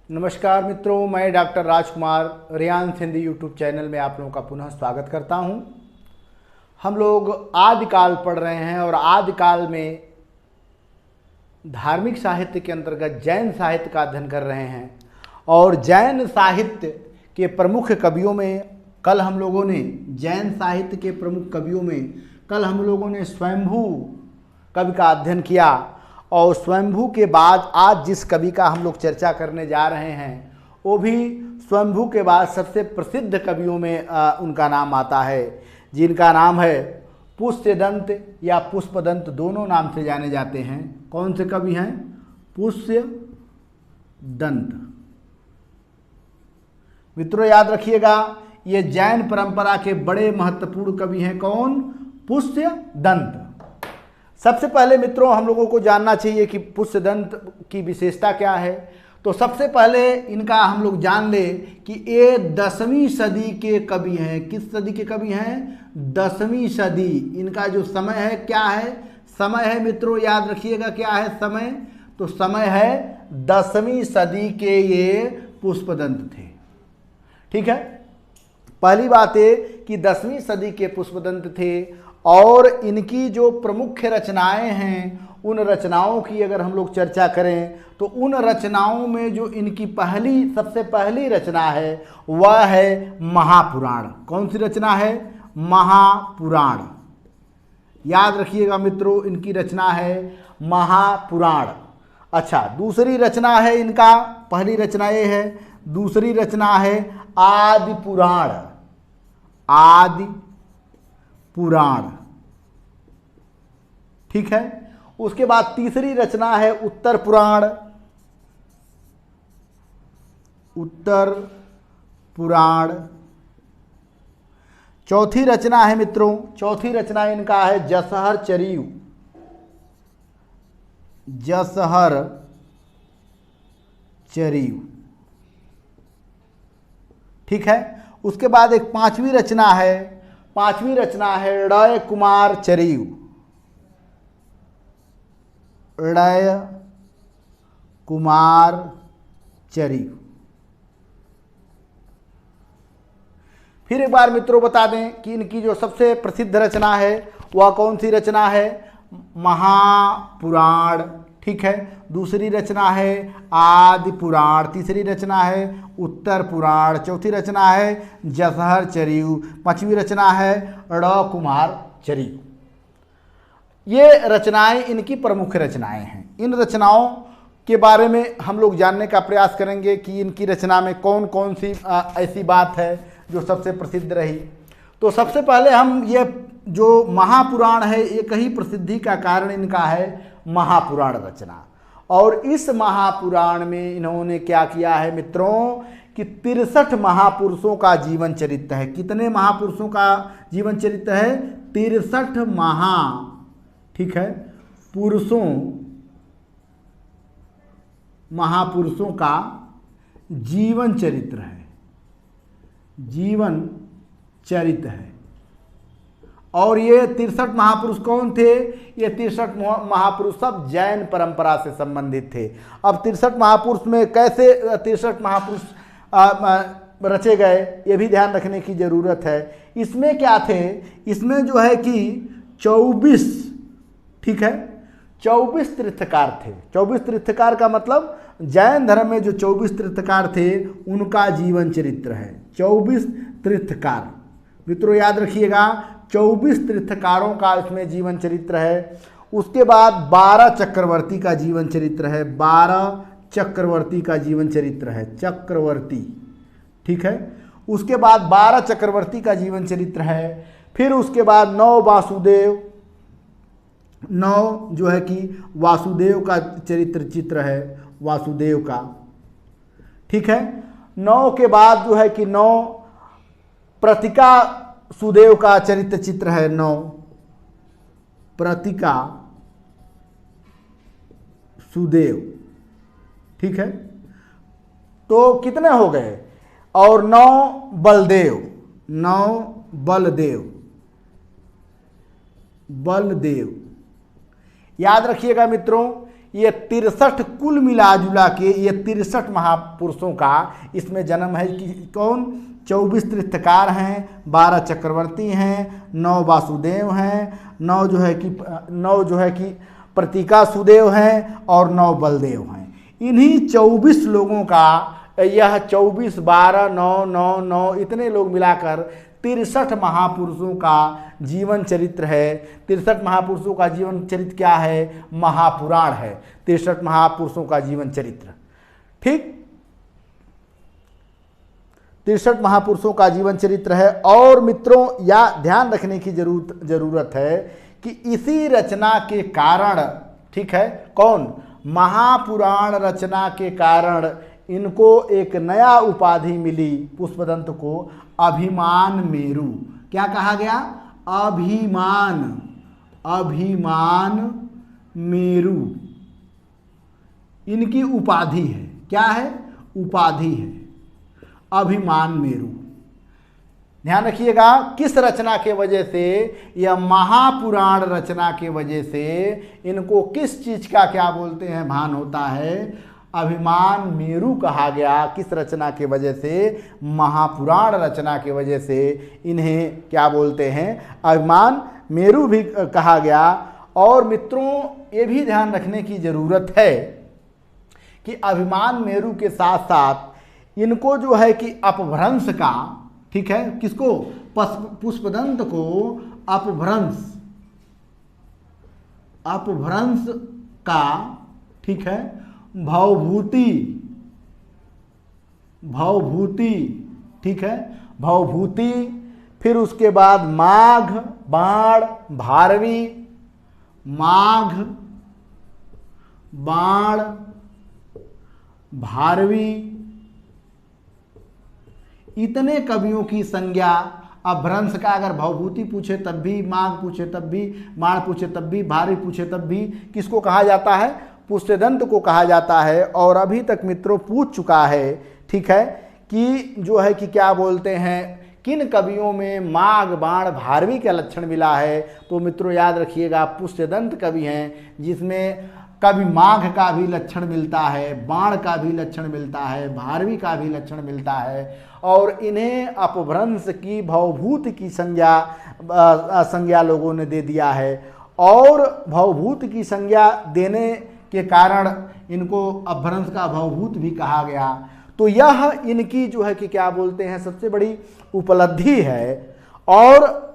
नमस्कार मित्रों, मैं डॉक्टर राजकुमार रियांस हिंदी यूट्यूब चैनल में आप लोगों का पुनः स्वागत करता हूं। हम लोग आदिकाल पढ़ रहे हैं और आदिकाल में धार्मिक साहित्य के अंतर्गत जैन साहित्य का अध्ययन कर रहे हैं। और जैन साहित्य के प्रमुख कवियों में कल हम लोगों ने स्वयंभू कवि का अध्ययन किया। और स्वयंभू के बाद आज जिस कवि का हम लोग चर्चा करने जा रहे हैं वो भी स्वयंभू के बाद सबसे प्रसिद्ध कवियों में उनका नाम आता है, जिनका नाम है पुष्यदंत या पुष्पदंत, दोनों नाम से जाने जाते हैं। कौन से कवि हैं? पुष्यदंत। मित्रों याद रखिएगा, ये जैन परंपरा के बड़े महत्वपूर्ण कवि हैं। कौन? पुष्यदंत। सबसे पहले मित्रों हम लोगों को जानना चाहिए कि पुष्यदंत की विशेषता क्या है। तो सबसे पहले इनका हम लोग जान ले कि ये 10वीं सदी के कवि हैं। किस सदी के कवि हैं? 10वीं सदी। इनका जो समय है क्या है? समय है मित्रों, याद रखिएगा क्या है समय? तो समय है 10वीं सदी के ये पुष्पदंत थे। ठीक है, पहली बात है कि 10वीं सदी के पुष्पदंत थे। और इनकी जो प्रमुख रचनाएं हैं, उन रचनाओं की अगर हम लोग चर्चा करें तो उन रचनाओं में जो इनकी सबसे पहली रचना है वह है महापुराण। कौन सी रचना है? महापुराण। याद रखिएगा मित्रों, इनकी रचना है महापुराण। अच्छा, दूसरी रचना है इनका, पहली रचना ये है, दूसरी रचना है आदि पुराण। आदि पुराण, ठीक है। उसके बाद तीसरी रचना है उत्तर पुराण। उत्तर पुराण। चौथी रचना है मित्रों, चौथी रचना इनका है जसहर चरियु। जसहर चरियु, ठीक है। उसके बाद एक पांचवी रचना है ड़य कुमार चरियु। ड़य कुमार चरियु। फिर एक बार मित्रों बता दें कि इनकी जो सबसे प्रसिद्ध रचना है वह कौन सी रचना है? महापुराण, ठीक है। दूसरी रचना है आदि पुराण, तीसरी रचना है उत्तर पुराण, चौथी रचना है जसहर चरियु, पांचवी रचना है ड़ कुमार चरियु। ये रचनाएं इनकी प्रमुख रचनाएं हैं। इन रचनाओं के बारे में हम लोग जानने का प्रयास करेंगे कि इनकी रचना में कौन कौन सी ऐसी बात है जो सबसे प्रसिद्ध रही। तो सबसे पहले हम ये जो महापुराण है, एक ही प्रसिद्धि का कारण इनका है महापुराण रचना। और इस महापुराण में इन्होंने क्या किया है मित्रों कि 63 महापुरुषों का जीवन चरित्र है। कितने महापुरुषों का जीवन चरित्र है? 63 ठीक है, महापुरुषों का जीवन चरित्र है। जीवन चरित्र है। और ये 63 महापुरुष कौन थे? ये 63 महापुरुष सब जैन परंपरा से संबंधित थे। अब 63 महापुरुष में कैसे 63 महापुरुष रचे गए, ये भी ध्यान रखने की जरूरत है। इसमें क्या थे? इसमें जो है कि 24, ठीक है, 24 तीर्थकार थे। 24 तीर्थकार का मतलब जैन धर्म में जो 24 तीर्थकार थे उनका जीवन चरित्र है। 24 तीर्थकार, मित्रों याद रखिएगा, 24 तीर्थकारों का इसमें जीवन चरित्र है। उसके बाद 12 चक्रवर्ती का जीवन चरित्र है। 12 चक्रवर्ती का जीवन चरित्र है। चक्रवर्ती, ठीक है। उसके बाद 12 चक्रवर्ती का जीवन चरित्र है। फिर उसके बाद 9 वासुदेव, 9 जो है कि वासुदेव का चित्र है, वासुदेव का, ठीक है। 9 के बाद जो है कि 9 प्रतिका सुदेव का चित्र है। 9 प्रतिका सुदेव, ठीक है। तो कितने हो गए? और 9 बलदेव, 9 बलदेव, बलदेव। याद रखिएगा मित्रों, ये 63 कुल मिला जुला के ये 63 महापुरुषों का इसमें जन्म है कि कौन 24 तीर्थकार हैं, 12 चक्रवर्ती हैं, 9 वासुदेव हैं, 9 जो है कि प्रतीका सुदेव हैं और 9 बलदेव हैं। इन्हीं 24 लोगों का यह 24 12 9 9 9 इतने लोग मिलाकर 63 महापुरुषों का जीवन चरित्र है। 63 महापुरुषों का जीवन चरित्र क्या है? महापुराण है 63 महापुरुषों का जीवन चरित्र। ठीक, 63 महापुरुषों का जीवन चरित्र है। और मित्रों या ध्यान रखने की जरूरत है कि इसी रचना के कारण, ठीक है, कौन? महापुराण रचना के कारण इनको एक नया उपाधि मिली पुष्पदंत को, अभिमान मेरु। क्या कहा गया? अभिमान मेरु इनकी उपाधि है। क्या है? उपाधि है अभिमान मेरु। ध्यान रखिएगा किस रचना के वजह से? यह महापुराण रचना के वजह से इनको किस चीज का क्या बोलते हैं भान होता है? अभिमान मेरु कहा गया। किस रचना के वजह से? महापुराण रचना के वजह से इन्हें क्या बोलते हैं? अभिमान मेरु भी कहा गया। और मित्रों ये भी ध्यान रखने की जरूरत है कि अभिमान मेरु के साथ साथ इनको जो है कि अपभ्रंश का, ठीक है, किसको? पुष्पदंत को अपभ्रंश का, ठीक है, भवभूति, ठीक है, भवभूति, फिर उसके बाद माघ, बाण, भारवी, माघ, बाण, भारवी, इतने कवियों की संज्ञा। अपभ्रंश का अगर भवभूति पूछे तब भी, माघ पूछे तब भी, बाण पूछे तब भी, भारवी पूछे तब भी, किसको कहा जाता है? पुष्पदंत को कहा जाता है। और अभी तक मित्रों पूछ चुका है, ठीक है, कि जो है कि क्या बोलते हैं, किन कवियों में माघ, बाण, भारवी का लक्षण मिला है? तो मित्रों याद रखिएगा पुष्पदंत कवि हैं जिसमें कभी माघ का भी लक्षण मिलता है, बाण का भी लक्षण मिलता है, भारवी का भी लक्षण मिलता है। और इन्हें अपभ्रंश की भवभूत की संज्ञा लोगों ने दे दिया है। और भवभूत की संज्ञा देने के कारण इनको अपभ्रंश का भवभूत भी कहा गया। तो यह इनकी जो है कि क्या बोलते हैं सबसे बड़ी उपलब्धि है। और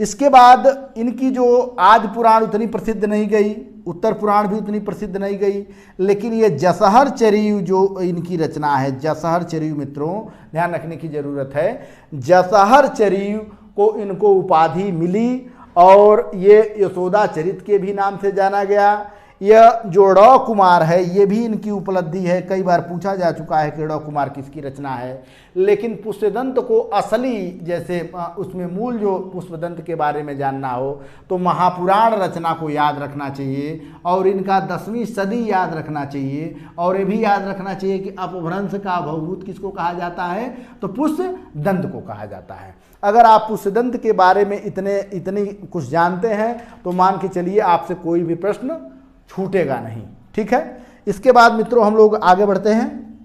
इसके बाद इनकी जो आदि पुराण उतनी प्रसिद्ध नहीं गई, उत्तर पुराण भी उतनी प्रसिद्ध नहीं गई, लेकिन ये जसहर चरियु जो इनकी रचना है, जसहर चरियु मित्रों ध्यान रखने की जरूरत है, जसहर चरियु को इनको उपाधि मिली। और ये यशोदा चरित के भी नाम से जाना गया। यह जो रॉ कुमार है ये भी इनकी उपलब्धि है। कई बार पूछा जा चुका है कि रॉ कुमार किसकी रचना है, लेकिन पुष्पदंत को असली, जैसे उसमें मूल जो पुष्पदंत के बारे में जानना हो तो महापुराण रचना को याद रखना चाहिए और इनका 10वीं सदी याद रखना चाहिए। और ये भी याद रखना चाहिए कि अपभ्रंश का भवभूत किसको कहा जाता है? तो पुष्पदंत को कहा जाता है। अगर आप पुष्पदंत के बारे में इतनी कुछ जानते हैं तो मान के चलिए आपसे कोई भी प्रश्न छूटेगा नहीं। ठीक है, इसके बाद मित्रों हम लोग आगे बढ़ते हैं।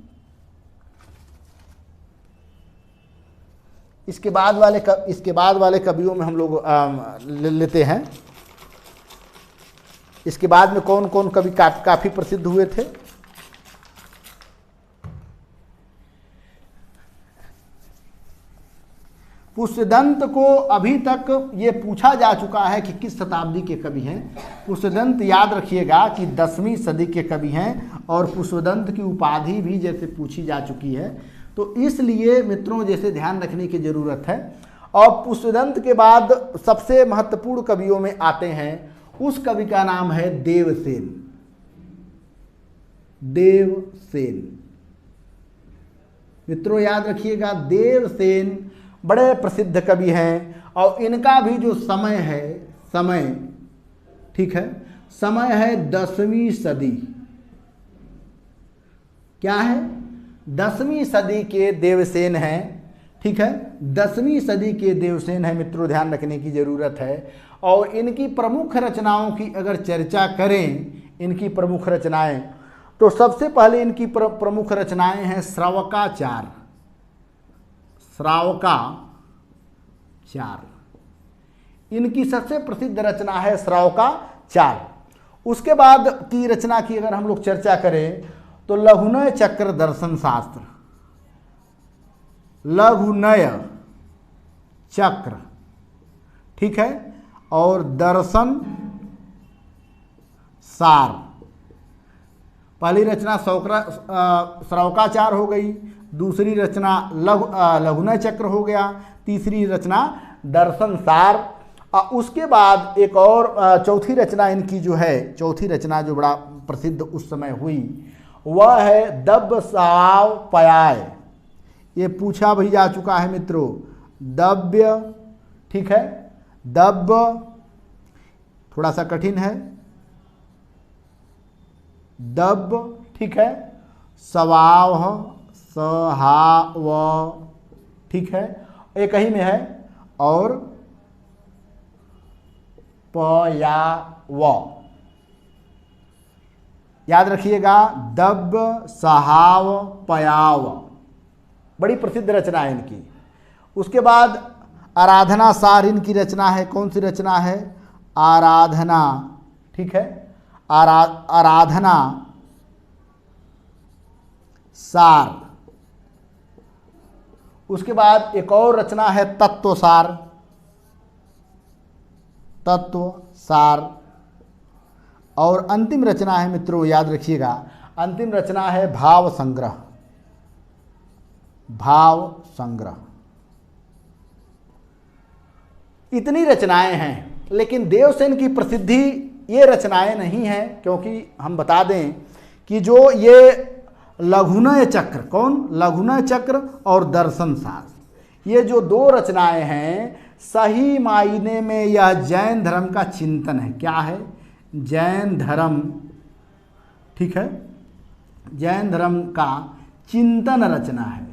इसके बाद वाले कवियों में हम लोग लेते हैं। इसके बाद में कौन कौन कवि काफी प्रसिद्ध हुए थे? पुष्पदंत को अभी तक ये पूछा जा चुका है कि किस शताब्दी के कवि हैं। पुष्पदंत याद रखिएगा कि 10वीं सदी के कवि हैं और पुष्पदंत की उपाधि भी जैसे पूछी जा चुकी है, तो इसलिए मित्रों जैसे ध्यान रखने की जरूरत है। और पुष्पदंत के बाद सबसे महत्वपूर्ण कवियों में आते हैं, उस कवि का नाम है देवसेन। देवसेन मित्रों याद रखिएगा, देवसेन बड़े प्रसिद्ध कवि हैं। और इनका भी जो समय है, ठीक है, समय है 10वीं सदी। क्या है? 10वीं सदी के देवसेन हैं। ठीक है, 10वीं सदी के देवसेन है मित्रों, ध्यान रखने की जरूरत है। और इनकी प्रमुख रचनाओं की अगर चर्चा करें, इनकी प्रमुख रचनाएं। तो सबसे पहले इनकी प्रमुख रचनाएं हैं श्रावकाचार। श्रावकाचार इनकी सबसे प्रसिद्ध रचना है श्रावकाचार। उसके बाद की रचना की अगर हम लोग चर्चा करें तो लघुनय चक्र दर्शन शास्त्र। लघुनय चक्र, ठीक है, और दर्शन सार। पहली रचना श्रावकाचार हो गई, दूसरी रचना लघुनय चक्र हो गया, तीसरी रचना दर्शन सार। उसके बाद एक और चौथी रचना इनकी जो है, चौथी रचना जो बड़ा प्रसिद्ध उस समय हुई वह है दब्ब साव पयाय। ये पूछा भी जा चुका है मित्रों, दब्य, ठीक है, दब्ब थोड़ा सा कठिन है, दब्ब, ठीक है, सवाव सहाव, ठीक है, एक ही में है, और पयाव। याद रखिएगा, दब्ब सहाव पयाव, बड़ी प्रसिद्ध रचना है इनकी। उसके बाद आराधना सार इनकी रचना है। कौन सी रचना है? आराधना, ठीक है, आराधना सार। उसके बाद एक और रचना है तत्व सार। तत्व सार। और अंतिम रचना है मित्रों, याद रखिएगा, अंतिम रचना है भाव संग्रह। भाव संग्रह। इतनी रचनाएं हैं, लेकिन देवसेन की प्रसिद्धि ये रचनाएं नहीं हैं, क्योंकि हम बता दें कि जो ये लघुनय चक्र, कौन? लघुनय चक्र और दर्शन सार, ये जो दो रचनाएं हैं, सही मायने में यह जैन धर्म का चिंतन है। क्या है? जैन धर्म, ठीक है, जैन धर्म का चिंतन रचना है।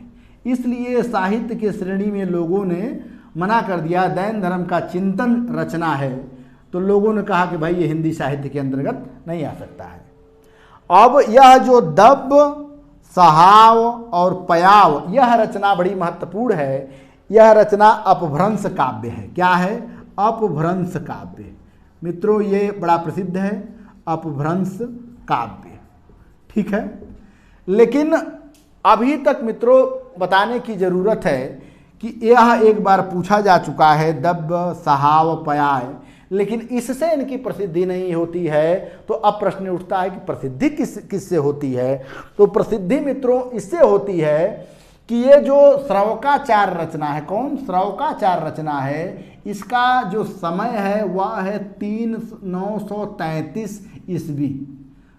इसलिए साहित्य के श्रेणी में लोगों ने मना कर दिया, जैन धर्म का चिंतन रचना है, तो लोगों ने कहा कि भाई ये हिंदी साहित्य के अंतर्गत नहीं आ सकता है। अब यह जो दब्ब सहाव और पयाव, यह रचना बड़ी महत्वपूर्ण है। यह रचना अपभ्रंश काव्य है। क्या है? अपभ्रंश काव्य। मित्रों ये बड़ा प्रसिद्ध है, अपभ्रंश काव्य, ठीक है। लेकिन अभी तक मित्रों बताने की जरूरत है कि यह एक बार पूछा जा चुका है, दब्ब सहाव पयाय, लेकिन इससे इनकी प्रसिद्धि नहीं होती है। तो अब प्रश्न उठता है कि प्रसिद्धि किससे होती है? तो प्रसिद्धि मित्रों इससे होती है कि ये जो श्रावकाचार रचना है, कौन? श्रावकाचार रचना है, इसका जो समय है वह है 933 ईस्वी।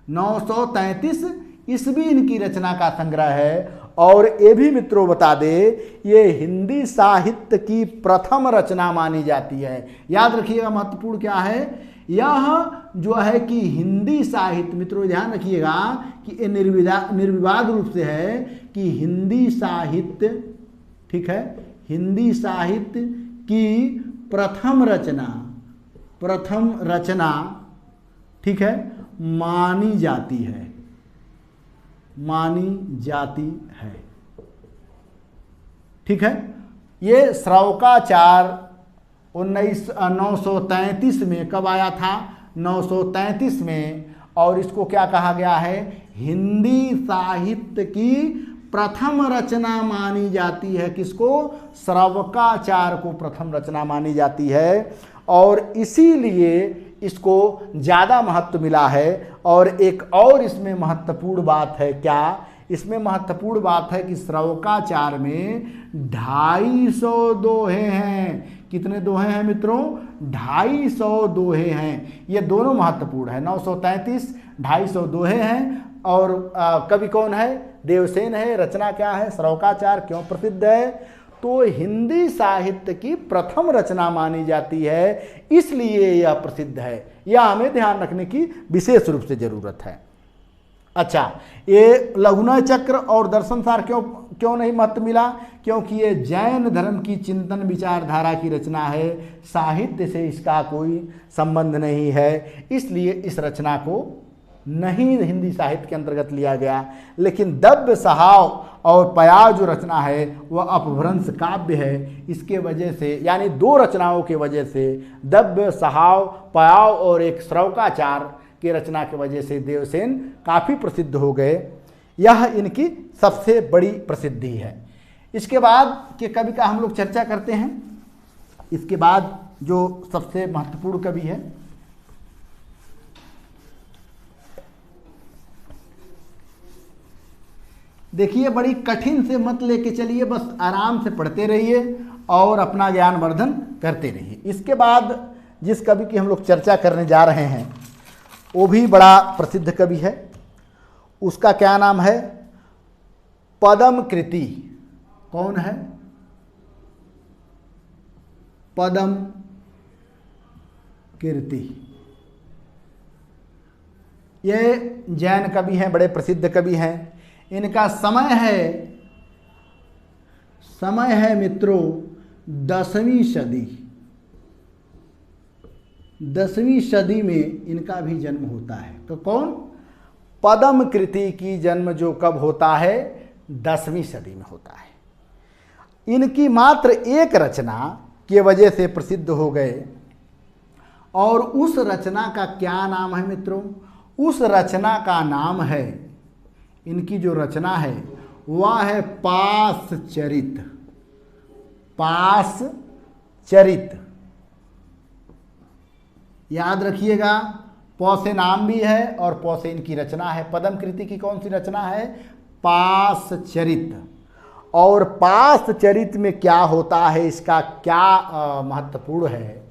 933 ईस्वी इनकी रचना का संग्रह है। और ये भी मित्रों बता दे, ये हिंदी साहित्य की प्रथम रचना मानी जाती है। याद रखिएगा, महत्वपूर्ण क्या है? यह जो है कि हिंदी साहित्य, मित्रों ध्यान रखिएगा कि ये निर्विवाद रूप से है कि हिंदी साहित्य, ठीक है, हिंदी साहित्य की प्रथम रचना, ठीक है, मानी जाती है। ठीक है। ये श्रावकाचार 933 में कब आया था? 933 में। और इसको क्या कहा गया है? हिंदी साहित्य की प्रथम रचना मानी जाती है। किसको? श्रावकाचार को प्रथम रचना मानी जाती है। और इसीलिए इसको ज़्यादा महत्व मिला है। और एक और इसमें महत्वपूर्ण बात है। क्या? इसमें महत्वपूर्ण बात है कि श्रावकाचार में 250 दोहे हैं। कितने दोहे हैं मित्रों? 250 दोहे हैं। ये दोनों महत्वपूर्ण है। 933, 250 दोहे हैं। और कवि कौन है? देवसेन है। रचना क्या है? श्रावकाचार। क्यों प्रसिद्ध है? तो हिंदी साहित्य की प्रथम रचना मानी जाती है, इसलिए यह प्रसिद्ध है। यह हमें ध्यान रखने की विशेष रूप से जरूरत है। अच्छा, ये लघुनय चक्र और दर्शन सार क्यों नहीं महत्व मिला? क्योंकि ये जैन धर्म की चिंतन विचारधारा की रचना है, साहित्य से इसका कोई संबंध नहीं है, इसलिए इस रचना को नहीं हिंदी साहित्य के अंतर्गत लिया गया, लेकिन दव्य सहाव और पयाव जो रचना है वह अपभ्रंश काव्य है। इसके वजह से यानी दो रचनाओं के वजह से, दव्य सहाव पयाव और एक श्रवकाचार की रचना की वजह से देवसेन काफ़ी प्रसिद्ध हो गए। यह इनकी सबसे बड़ी प्रसिद्धि है। इसके बाद के कवि का हम लोग चर्चा करते हैं। इसके बाद जो सबसे महत्वपूर्ण कवि है, देखिए बड़ी कठिन से मत लेके चलिए, बस आराम से पढ़ते रहिए और अपना ज्ञान वर्धन करते रहिए। इसके बाद जिस कवि की हम लोग चर्चा करने जा रहे हैं वो भी बड़ा प्रसिद्ध कवि है। उसका क्या नाम है? पदम कृति। कौन है? पदम कीर्ति। ये जैन कवि हैं, बड़े प्रसिद्ध कवि हैं। इनका समय है मित्रों 10वीं सदी। 10वीं सदी में इनका भी जन्म होता है। तो कौन? पदम कृति की जन्म जो कब होता है? 10वीं सदी में होता है। इनकी मात्र एक रचना की वजह से प्रसिद्ध हो गए, और उस रचना का क्या नाम है मित्रों? उस रचना का नाम है, इनकी जो रचना है वह है पासचरित। पासचरित याद रखिएगा, पौ से नाम भी है और पौ से इनकी रचना है। पदम कृति की कौन सी रचना है? पासचरित। और पासचरित में क्या होता है, इसका क्या महत्वपूर्ण है?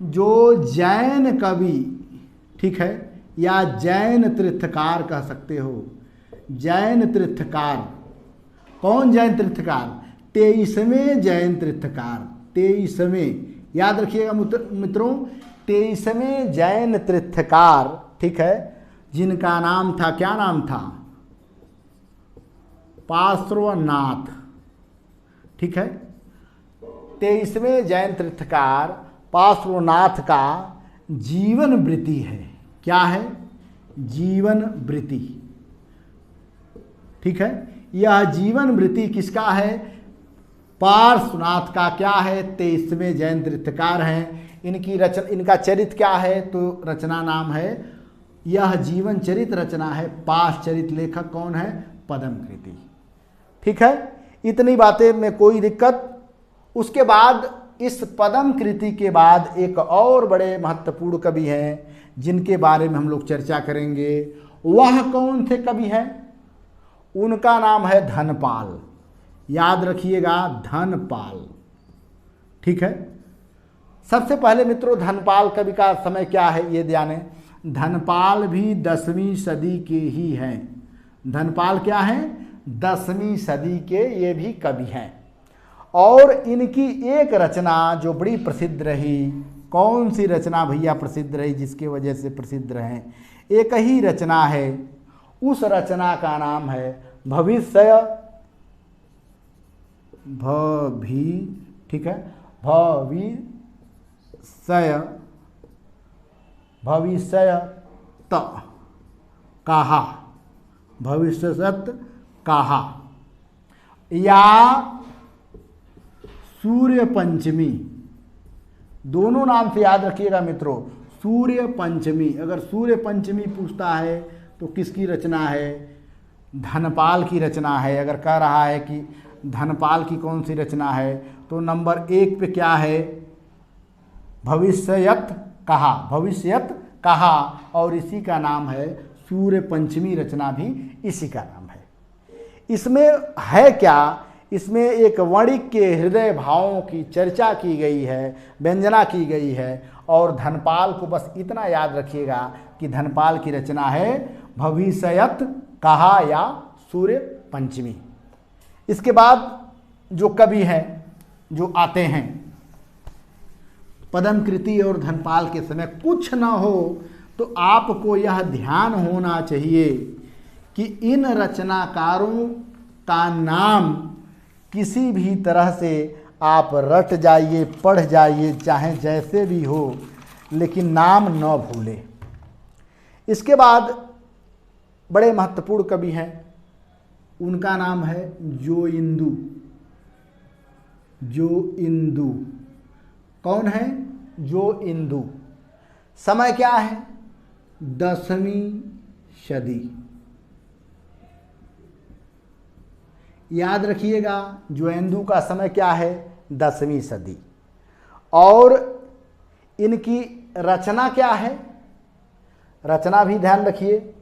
जो जैन कवि, ठीक है, या जैन तीर्थकार कह सकते हो, जैन तीर्थकार। कौन जैन तीर्थकार? 23वें जैन तीर्थकार। 23वें, याद रखिएगा मित्रों, 23वें जैन तीर्थकार, ठीक है, जिनका नाम था, क्या नाम था? पार्श्वनाथ, ठीक है। 23वें जैन तीर्थकार पार्श्वनाथ का जीवन वृत्ति है। क्या है? जीवन वृत्ति, ठीक है। यह जीवन वृत्ति किसका है? पार्श्वनाथ का। क्या है? 23वें जैन तीर्थकार हैं। इनका चरित्र क्या है? तो रचना नाम है, यह जीवन चरित रचना है। पासचरित लेखक कौन है? पदम कृति, ठीक है। इतनी बातें में कोई दिक्कत। उसके बाद इस पदम कृति के बाद एक और बड़े महत्वपूर्ण कवि हैं जिनके बारे में हम लोग चर्चा करेंगे। वह कौन से कवि हैं? उनका नाम है धनपाल। याद रखिएगा, धनपाल, ठीक है। सबसे पहले मित्रों, धनपाल कवि का समय क्या है ये जाने। धनपाल भी 10वीं सदी के ही हैं। धनपाल क्या हैं? 10वीं सदी के ये भी कवि हैं। और इनकी एक रचना जो बड़ी प्रसिद्ध रही, कौन सी रचना भैया प्रसिद्ध रही जिसके वजह से प्रसिद्ध रहे? एक ही रचना है, उस रचना का नाम है भविष्य, ठीक है, भविष्यत कहा, भविष्यत कहा, या सूर्य पंचमी। दोनों नाम से याद रखिएगा मित्रों, सूर्य पंचमी। अगर सूर्य पंचमी पूछता है तो किसकी रचना है? धनपाल की रचना है। अगर कह रहा है कि धनपाल की कौन सी रचना है, तो नंबर 1 पे क्या है? भविष्यत कहा, भविष्यत कहा, और इसी का नाम है सूर्य पंचमी। रचना भी इसी का नाम है। इसमें है क्या? इसमें एक वणिक के हृदय भावों की चर्चा की गई है, व्यंजना की गई है। और धनपाल को बस इतना याद रखिएगा कि धनपाल की रचना है भविष्यत कहा या सूर्य पंचमी। इसके बाद जो कवि हैं जो आते हैं पदम कृति और धनपाल के समय, कुछ ना हो तो आपको यह ध्यान होना चाहिए कि इन रचनाकारों का नाम किसी भी तरह से आप रट जाइए, पढ़ जाइए, चाहे जैसे भी हो, लेकिन नाम न भूलें। इसके बाद बड़े महत्वपूर्ण कवि हैं, उनका नाम है जोइंदू। जोइंदू कौन है? जोइंदू। समय क्या है? 10वीं सदी। याद रखिएगा, जोइंदू का समय क्या है? 10वीं सदी। और इनकी रचना क्या है? रचना भी ध्यान रखिए।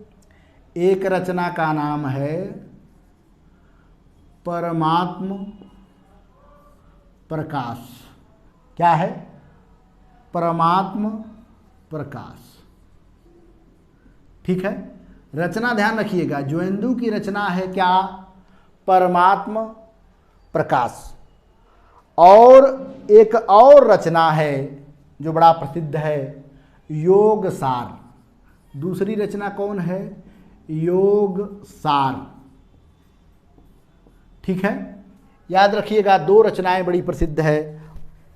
एक रचना का नाम है परमात्म प्रकाश। क्या है? परमात्म प्रकाश। ठीक है, रचना ध्यान रखिएगा, जोइंदू की रचना है क्या? परमात्म प्रकाश। और एक और रचना है जो बड़ा प्रसिद्ध है, योग सार। दूसरी रचना कौन है? योग सार। ठीक है, याद रखिएगा, 2 रचनाएं बड़ी प्रसिद्ध है।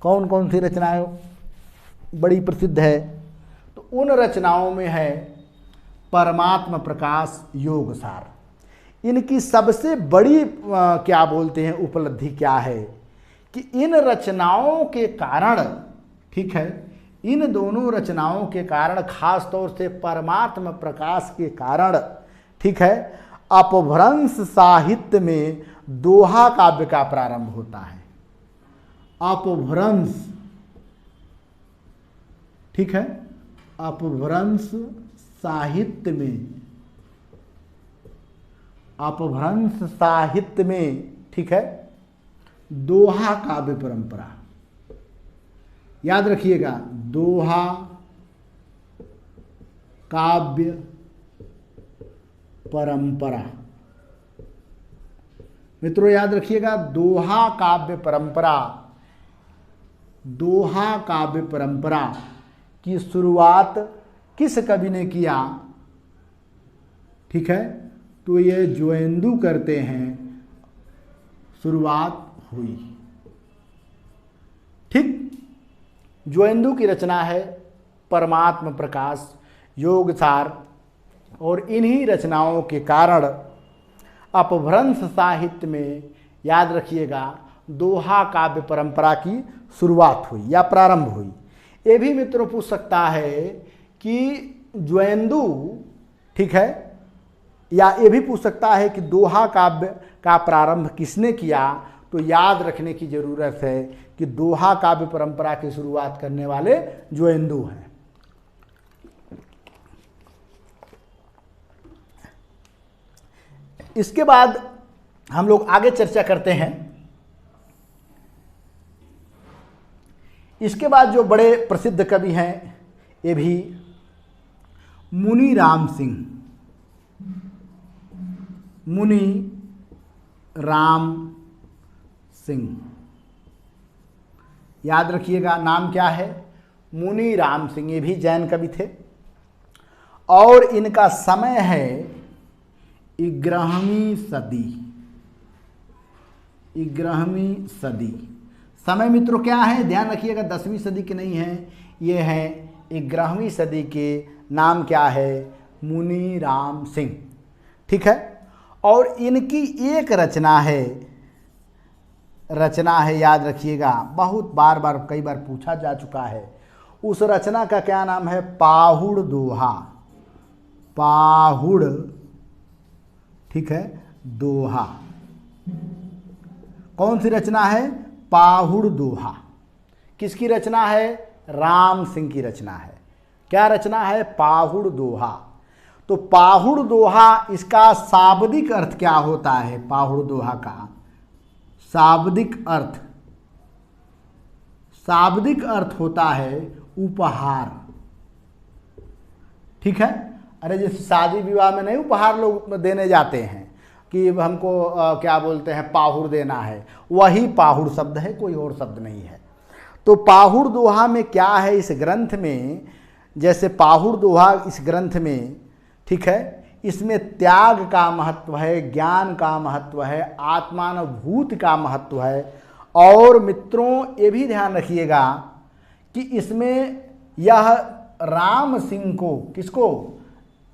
कौन कौन सी रचनाएं बड़ी प्रसिद्ध है? तो उन रचनाओं में है परमात्म प्रकाश, योग सार। इनकी सबसे बड़ी क्या बोलते हैं उपलब्धि क्या है कि इन रचनाओं के कारण, ठीक है, इन दोनों रचनाओं के कारण, खास तौर से परमात्म प्रकाश के कारण, ठीक है, अपभ्रंश साहित्य में दोहा काव्य का प्रारंभ होता है। अपभ्रंश, ठीक है, अपभ्रंश साहित्य में, अपभ्रंश साहित्य में, ठीक है, दोहा काव्य परंपरा। याद रखिएगा, दोहा काव्य परंपरा। मित्रों याद रखिएगा, दोहा काव्य परंपरा, दोहा काव्य परंपरा की शुरुआत किस कवि ने किया? ठीक है, तो ये जोइंदू करते हैं, शुरुआत हुई। ठीक, जोइंदू की रचना है परमात्म प्रकाश, योग सार। और इन्हीं रचनाओं के कारण अपभ्रंश साहित्य में, याद रखिएगा, दोहा काव्य परंपरा की शुरुआत हुई या प्रारंभ हुई। ये भी मित्रों पूछ सकता है कि जोइंदू, ठीक है, या ये भी पूछ सकता है कि दोहा काव्य का प्रारंभ किसने किया? तो याद रखने की जरूरत है कि दोहा काव्य परंपरा की शुरुआत करने वाले जोइंदू हैं। इसके बाद हम लोग आगे चर्चा करते हैं। इसके बाद जो बड़े प्रसिद्ध कवि हैं, ये भी मुनि राम सिंह। मुनि राम सिंह, याद रखिएगा, नाम क्या है? मुनि राम सिंह। ये भी जैन कवि थे और इनका समय है 11वीं सदी। 11वीं सदी। समय मित्रों क्या है? ध्यान रखिएगा, 10वीं सदी के नहीं है, ये है 11वीं सदी के। नाम क्या है? मुनि राम सिंह। ठीक है, और इनकी एक रचना है, याद रखिएगा, बहुत बार बार कई बार पूछा जा चुका है। उस रचना का क्या नाम है? पाहुड़ दोहा। पाहुड़, ठीक है, दोहा। कौन सी रचना है? पाहुड़ दोहा। किसकी रचना है? राम सिंह की रचना है। क्या रचना है? पाहुड़ दोहा। तो पाहुड़ दोहा, इसका शाब्दिक अर्थ क्या होता है? पाहुड़ दोहा का शाब्दिक अर्थ, शाब्दिक अर्थ होता है उपहार। ठीक है, अरे जैसे शादी विवाह में नहीं उपहार लोग देने जाते हैं कि हमको क्या बोलते हैं, पाहुड़ देना है, वही पाहुड़ शब्द है, कोई और शब्द नहीं है। तो पाहुड़ दोहा में क्या है? इस ग्रंथ में, जैसे पाहुड़ दोहा इस ग्रंथ में, ठीक है, इसमें त्याग का महत्व है, ज्ञान का महत्व है, आत्मानुभूति का महत्व है। और मित्रों ये भी ध्यान रखिएगा कि इसमें यह राम सिंह को, किसको?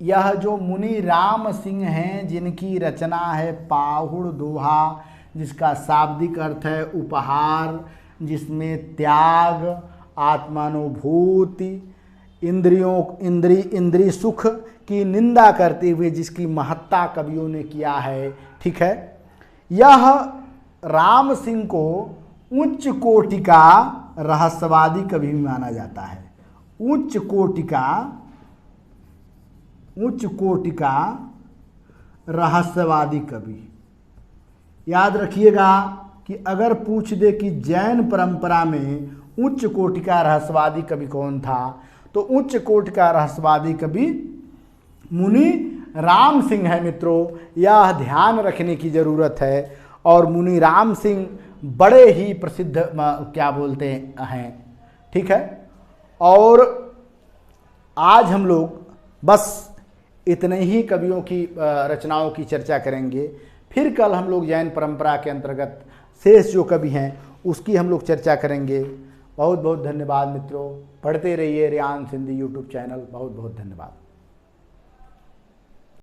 यह जो मुनि राम सिंह हैं, जिनकी रचना है पाहुड़ दोहा, जिसका शाब्दिक अर्थ है उपहार, जिसमें त्याग, आत्मानुभूति, इंद्रिय सुख की निंदा करते हुए जिसकी महत्ता कवियों ने किया है, ठीक है। यह राम सिंह को उच्च कोटि का रहस्यवादी कवि भी माना जाता है। उच्च कोटि का रहस्यवादी कवि। याद रखिएगा कि अगर पूछ दे कि जैन परंपरा में उच्च कोटि का रहस्यवादी कवि कौन था, तो उच्च कोटि का रहस्यवादी कवि मुनि राम सिंह है मित्रों, यह ध्यान रखने की ज़रूरत है। और मुनि राम सिंह बड़े ही प्रसिद्ध क्या बोलते हैं, ठीक है। और आज हम लोग बस इतने ही कवियों की रचनाओं की चर्चा करेंगे। फिर कल हम लोग जैन परंपरा के अंतर्गत शेष जो कवि हैं उसकी हम लोग चर्चा करेंगे। बहुत बहुत धन्यवाद मित्रों। पढ़ते रहिए रियांश हिंदी यूट्यूब चैनल। बहुत बहुत धन्यवाद।